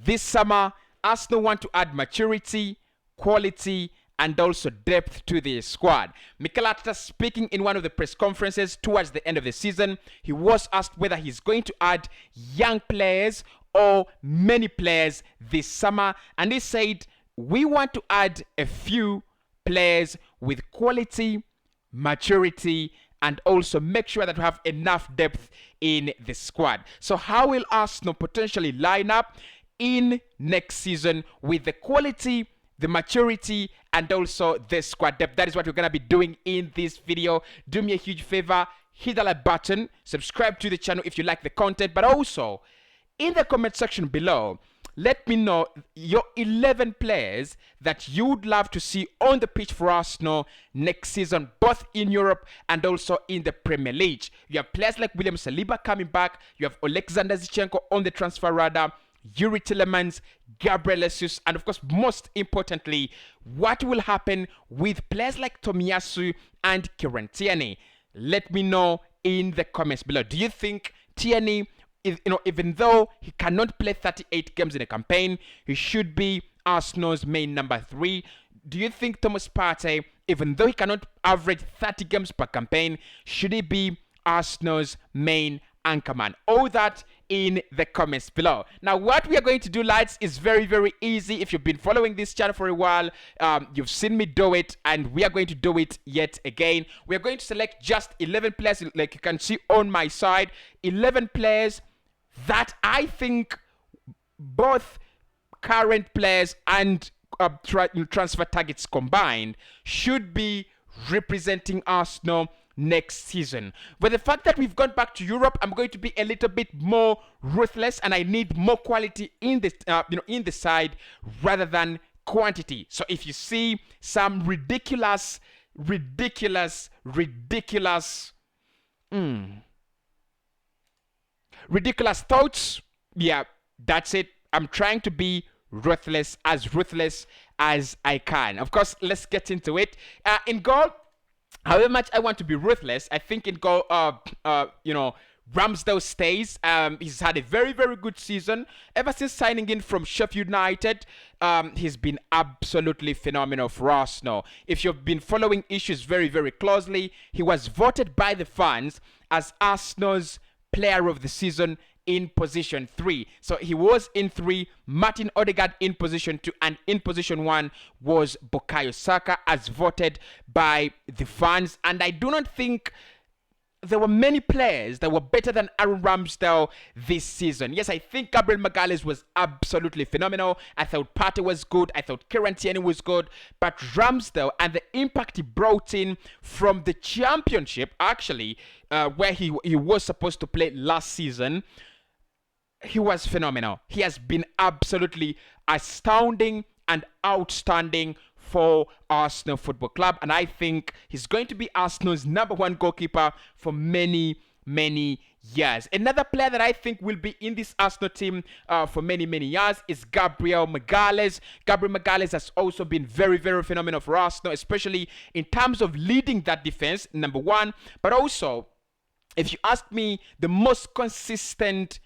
This summer, Arsenal want to add maturity, quality, and also depth to the squad. Mikel Arteta speaking in one of the press conferences towards the end of the season, he was asked whether he's going to add young players or many players this summer, and he said, we want to add a few players with quality, maturity, and also make sure that we have enough depth in the squad. So how will Arsenal potentially line up in next season with the quality, the maturity, and also the squad depth? That is what we're going to be doing in this video. Do me a huge favor, hit the like button, subscribe to the channel if you like the content, but also in the comment section below, let me know your 11 players that you would love to see on the pitch for Arsenal next season, both in Europe and also in the Premier League. You have players like William Saliba coming back. You have Alexander Zinchenko on the transfer radar, Yuri Tillemans, Gabriel Jesus, and of course, most importantly, what will happen with players like Tomiyasu and Kieran Tierney? Let me know in the comments below. Do you think Tierney, even though he cannot play 38 games in a campaign, he should be Arsenal's main number 3? Do you think Thomas Partey, even though he cannot average 30 games per campaign, should he be Arsenal's main anchorman? All that in the comments below. Now, what we are going to do, lads, is very, very easy. If you've been following this channel for a while, you've seen me do it, and we are going to do it yet again. We are going to select just 11 players, like you can see on my side, 11 players that I think both current players and transfer targets combined should be representing Arsenal next season. But the fact that we've gone back to Europe, I'm going to be a little bit more ruthless, and I need more quality in this, in the side rather than quantity. So if you see some ridiculous thoughts, yeah, that's it. I'm trying to be ruthless as I can. Of course, let's get into it. In goal, however much I want to be ruthless, I think in goal, Ramsdale stays. He's had a very, very good season. Ever since signing in from Sheffield United, he's been absolutely phenomenal for Arsenal. If you've been following issues very, very closely, he was voted by the fans as Arsenal's player of the season in position 3. So he was in 3, Martin Odegaard in position 2, and in position 1 was Bukayo Saka, as voted by the fans. And I do not think there were many players that were better than Aaron Ramsdale this season. Yes, I think Gabriel Magalhaes was absolutely phenomenal. I thought Partey was good. I thought Kieran Tierney was good. But Ramsdale and the impact he brought in from the Championship, actually, where he was supposed to play last season, he was phenomenal. He has been absolutely astounding and outstanding for Arsenal Football Club, and I think he's going to be Arsenal's number 1 goalkeeper for many, many years. Another player that I think will be in this Arsenal team for many, many years is Gabriel Magalhaes. Gabriel Magalhaes has also been very, very phenomenal for Arsenal, especially in terms of leading that defense, number 1, but also, if you ask me, the most consistent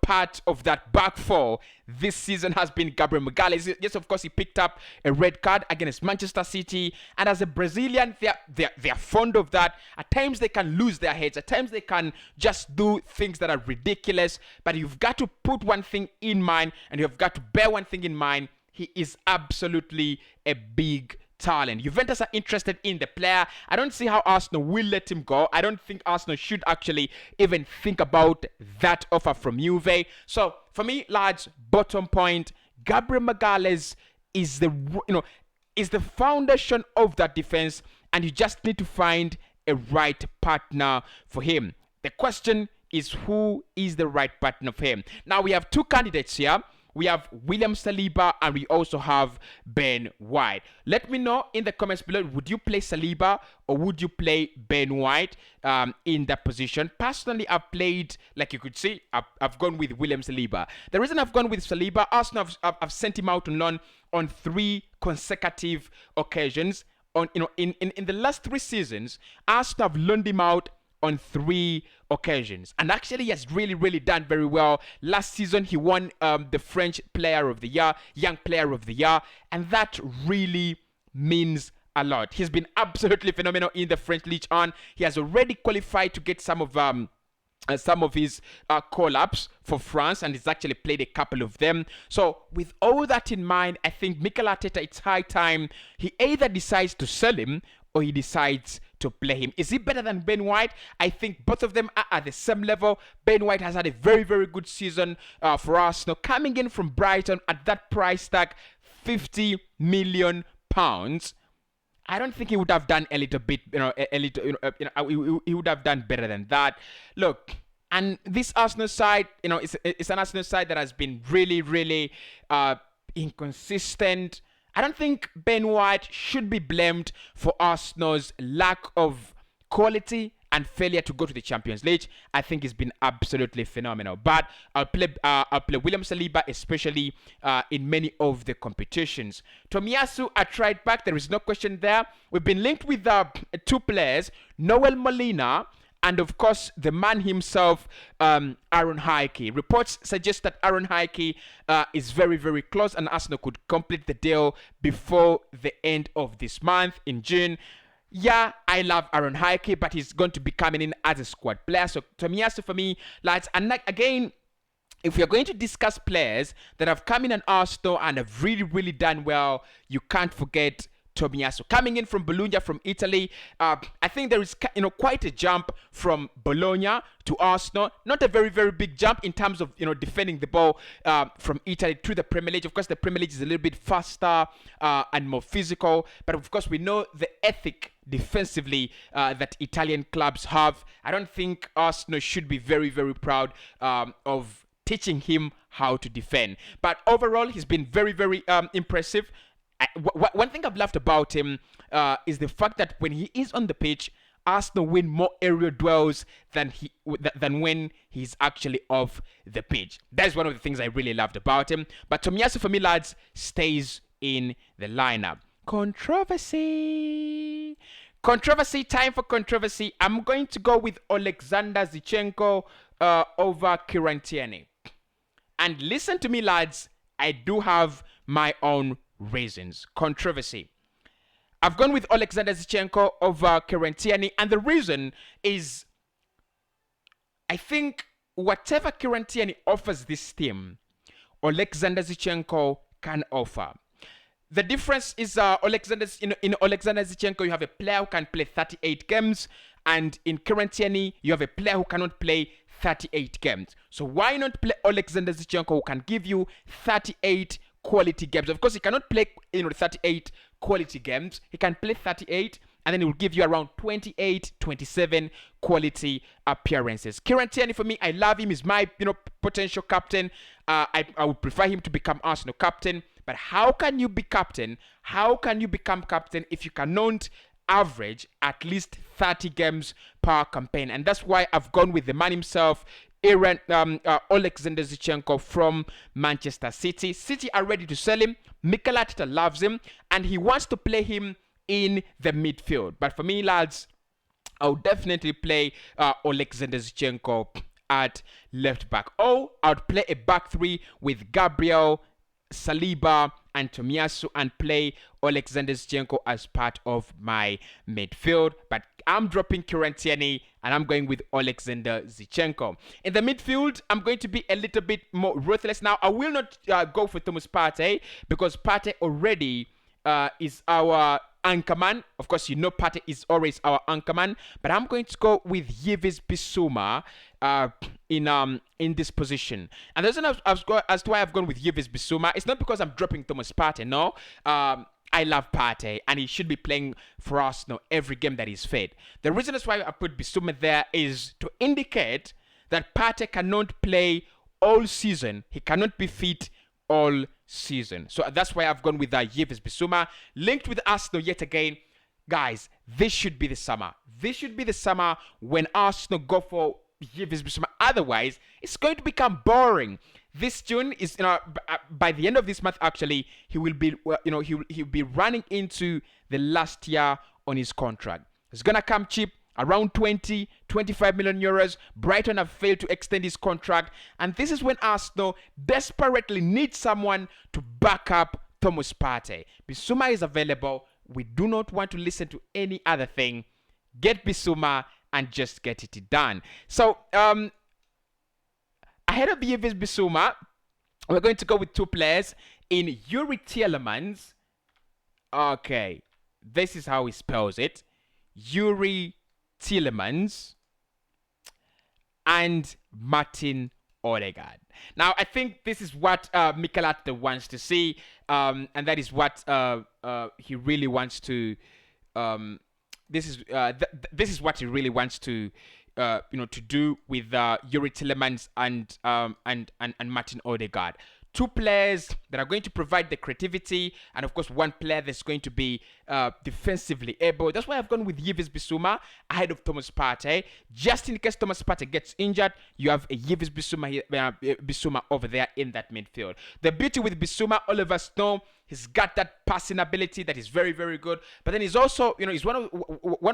part of that back 4 this season has been Gabriel Magalhaes. Yes, of course, he picked up a red card against Manchester City, and as a Brazilian, they are fond of that. At times they can lose their heads, at times they can just do things that are ridiculous, but you've got to put one thing in mind, and you've got to bear one thing in mind: he is absolutely a big talent. Juventus are interested in the player. I don't see how Arsenal will let him go. I don't think Arsenal should actually even think about that offer from Juve. So for me, lads, bottom point, Gabriel Magalhaes is the foundation of that defense, and you just need to find a right partner for him. The question is, who is the right partner for him? Now we have 2 candidates here. We have William Saliba, and we also have Ben White. Let me know in the comments below, would you play Saliba or would you play Ben White in that position? Personally, I've played, like you could see, I've gone with William Saliba. The reason I've gone with Saliba, Arsenal I've sent him out on loan on 3 consecutive occasions. In the last 3 seasons, Arsenal have loaned him out on 3 occasions. And actually, he has really, really done very well. Last season, he won the French Player of the Year, Young Player of the Year, and that really means a lot. He's been absolutely phenomenal in the French League On. He has already qualified to get some of his call-ups for France, and he's actually played a couple of them. So with all that in mind, I think Mikel Arteta, it's high time he either decides to sell him or he decides to play him. Is he better than Ben White? I think both of them are at the same level. Ben White has had a very, very good season for Arsenal, coming in from Brighton at that price tag, £50 million. I don't think he would have done a little bit, he would have done better than that. Look, and this Arsenal side, it's an Arsenal side that has been really, really inconsistent. I don't think Ben White should be blamed for Arsenal's lack of quality and failure to go to the Champions League. I think he's been absolutely phenomenal. But I'll play William Saliba, especially in many of the competitions. Tomiyasu at right back, there is no question there. We've been linked with 2 players, Noel Molina, and of course, the man himself, Aaron Hickey. Reports suggest that Aaron Hickey is very, very close, and Arsenal could complete the deal before the end of this month in June. Yeah, I love Aaron Hickey, but he's going to be coming in as a squad player. So Tomiyasu for me, lads, and like, again, if you're going to discuss players that have come in an Arsenal and have really, really done well, you can't forget Tomiyasu. Coming in from Bologna, from Italy, I think there is quite a jump from Bologna to Arsenal. Not a very, very big jump in terms of defending the ball from Italy to the Premier League. Of course, the Premier League is a little bit faster and more physical, but of course we know the ethic defensively that Italian clubs have. I don't think Arsenal should be very, very proud of teaching him how to defend. But overall, he's been very, very impressive. One thing I've loved about him is the fact that when he is on the pitch, Arsenal win more aerial duels than when he's actually off the pitch. That's one of the things I really loved about him. But Tomiyasu, for me, lads, stays in the lineup. Controversy, time for controversy. I'm going to go with Alexander Zinchenko over Kieran Tierney. And listen to me, lads, I do have my own reasons. Controversy. I've gone with Alexander Zinchenko over Kieran Tierney, and the reason is I think whatever Kieran Tierney offers this team, Alexander Zinchenko can offer. The difference is in Alexander Zinchenko, you have a player who can play 38 games, and in Kieran Tierney, you have a player who cannot play 38 games. So why not play Alexander Zinchenko, who can give you 38 quality games? Of course, he cannot play 38 quality games. He can play 38, and then he will give you around 28, 27 quality appearances. Kieran Tierney, for me, I love him. He's my potential captain. I would prefer him to become Arsenal captain. But how can you be captain? How can you become captain if you cannot average at least 30 games per campaign? And that's why I've gone with the man himself, Alexander Zinchenko from Manchester City. City are ready to sell him. Mikel Arteta loves him, and he wants to play him in the midfield. But for me, lads, I'll definitely play Alexander Zinchenko at left back. Or I'd play a back 3 with Gabriel, Saliba, and Tomiyasu, and play Alexander Zinchenko as part of my midfield. But I'm dropping Kieran Tierney and I'm going with Alexander Zinchenko. In the midfield, I'm going to be a little bit more ruthless. Now, I will not go for Thomas Partey, because Partey already is our anchorman. Of course, Partey is always our anchorman, but I'm going to go with Yves Bissouma in this position. And the reason as to why I've gone with Yves Bissouma, it's not because I'm dropping Thomas Partey. No, I love Partey, and he should be playing for Arsenal every game that he's fed. The reason that's why I put Bissouma there is to indicate that Partey cannot play all season. He cannot be fit all season. So that's why I've gone with Yves Bissouma, linked with Arsenal yet again. Guys, this should be the summer. This should be the summer when Arsenal go for Yves Bissouma. Otherwise, it's going to become boring. This June is, by the end of this month, actually, he will be, he'll be running into the last year on his contract. It's gonna come cheap. around 20, 25 million euros. Brighton have failed to extend his contract. And this is when Arsenal desperately need someone to back up Thomas Partey. Bissouma is available. We do not want to listen to any other thing. Get Bissouma and just get it done. So, ahead of Yves Bissouma, we're going to go with two players in Yuri Tielemans. Okay, this is how he spells it. Yuri Tielemans and Martin Odegaard. Now, I think this is what Mikel Arteta wants to see, and that is what he really wants to. This is what he really wants to, to do with Yuri Tielemans and Martin Odegaard. Two players that are going to provide the creativity, and of course one player that's going to be defensively able. That's why I've gone with Yves Bissouma ahead of Thomas Partey. Just in case Thomas Partey gets injured, you have a Yves Bissouma over there in that midfield. The beauty with Bissouma, all of us know, he's got that passing ability that is very, very good. But then he's also, he's one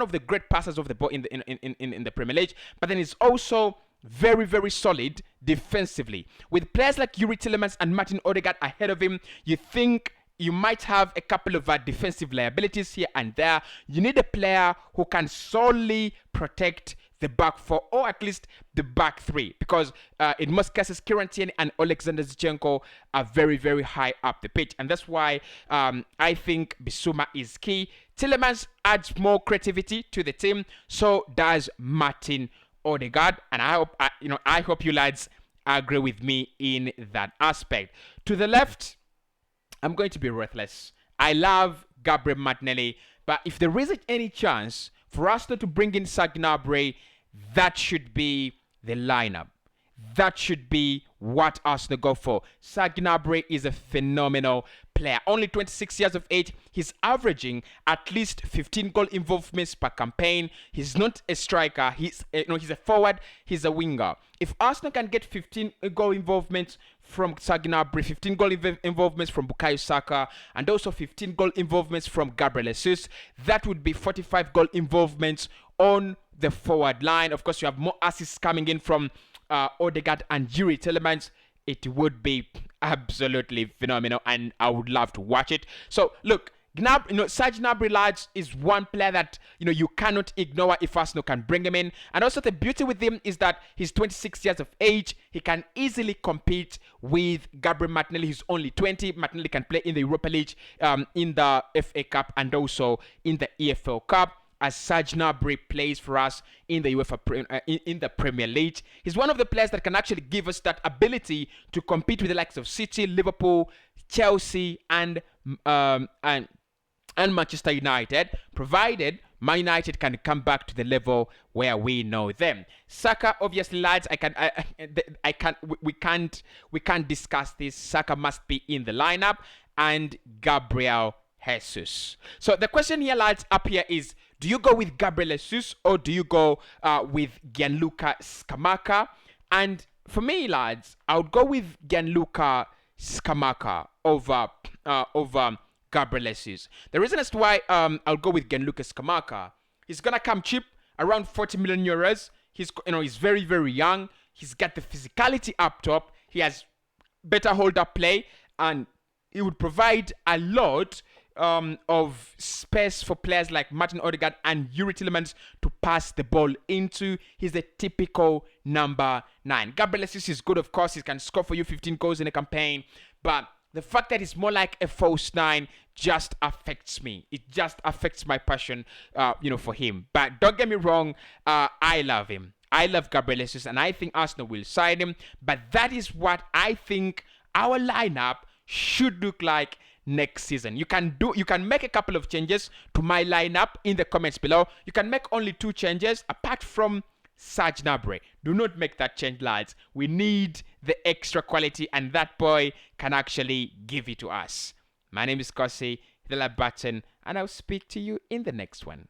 of the great passers of the ball in the Premier League. But then he's also very, very solid defensively. With players like Yuri Tielemans and Martin Odegaard ahead of him, you think you might have a couple of defensive liabilities here and there. You need a player who can solely protect the back four, or at least the back three, because in most cases Kieran Tierney and Alexander Zinchenko are very, very high up the pitch, and that's why I think Bissouma is key. Tielemans adds more creativity to the team, so does Martin Odegaard, and I hope you lads agree with me in that aspect. To the left, I'm going to be ruthless. I love Gabriel Martinelli, but if there isn't any chance for us to bring in Gnabry, that should be the lineup. That should be what Arsenal go for. Gnabry is a phenomenal player. Only 26 years of age. He's averaging at least 15 goal involvements per campaign. He's not a striker. He's a forward. He's a winger. If Arsenal can get 15 goal involvements from Gnabry, 15 goal involvements from Bukayo Saka, and also 15 goal involvements from Gabriel Jesus, that would be 45 goal involvements on the forward line. Of course, you have more assists coming in from Odegaard and Yuri Tielemans. It would be absolutely phenomenal, and I would love to watch it. So look, Serge Gnabry, lads, is one player that you cannot ignore if Arsenal can bring him in. And also the beauty with him is that he's 26 years of age. He can easily compete with Gabriel Martinelli, who's only 20. Martinelli can play in the Europa League, in the FA Cup, and also in the EFL Cup, as Serge Gnabry plays for us in the in the Premier League. He's one of the players that can actually give us that ability to compete with the likes of City, Liverpool, Chelsea, and Manchester United, provided Man United can come back to the level where we know them. Saka, obviously, lads, we can't discuss this. Saka must be in the lineup, and Gabriel Jesus. So the question here, lads, up here is: do you go with Gabriel Jesus or do you go with Gianluca Scamacca? And for me, lads, I would go with Gianluca Scamacca over Gabriel Jesus. The reason as to why I'll go with Gianluca Scamacca, he's gonna come cheap, around 40 million euros. He's very, very young. He's got the physicality up top. He has better hold up play, and he would provide a lot of space for players like Martin Odegaard and Yuri Tielemans to pass the ball into. He's a typical number 9. Gabriel Jesus is good, of course. He can score for you 15 goals in a campaign, but the fact that he's more like a false 9 just affects me. It just affects my passion, for him. But don't get me wrong, I love him. I love Gabriel Jesus, and I think Arsenal will sign him. But that is what I think our lineup should look like next season. You can make a couple of changes to my lineup in the comments below. You can make only 2 changes apart from Serge Gnabry. Do not make that change, lads. We need the extra quality, and that boy can actually give it to us. My name is Cossy. Hit the like button, and I'll speak to you in the next one.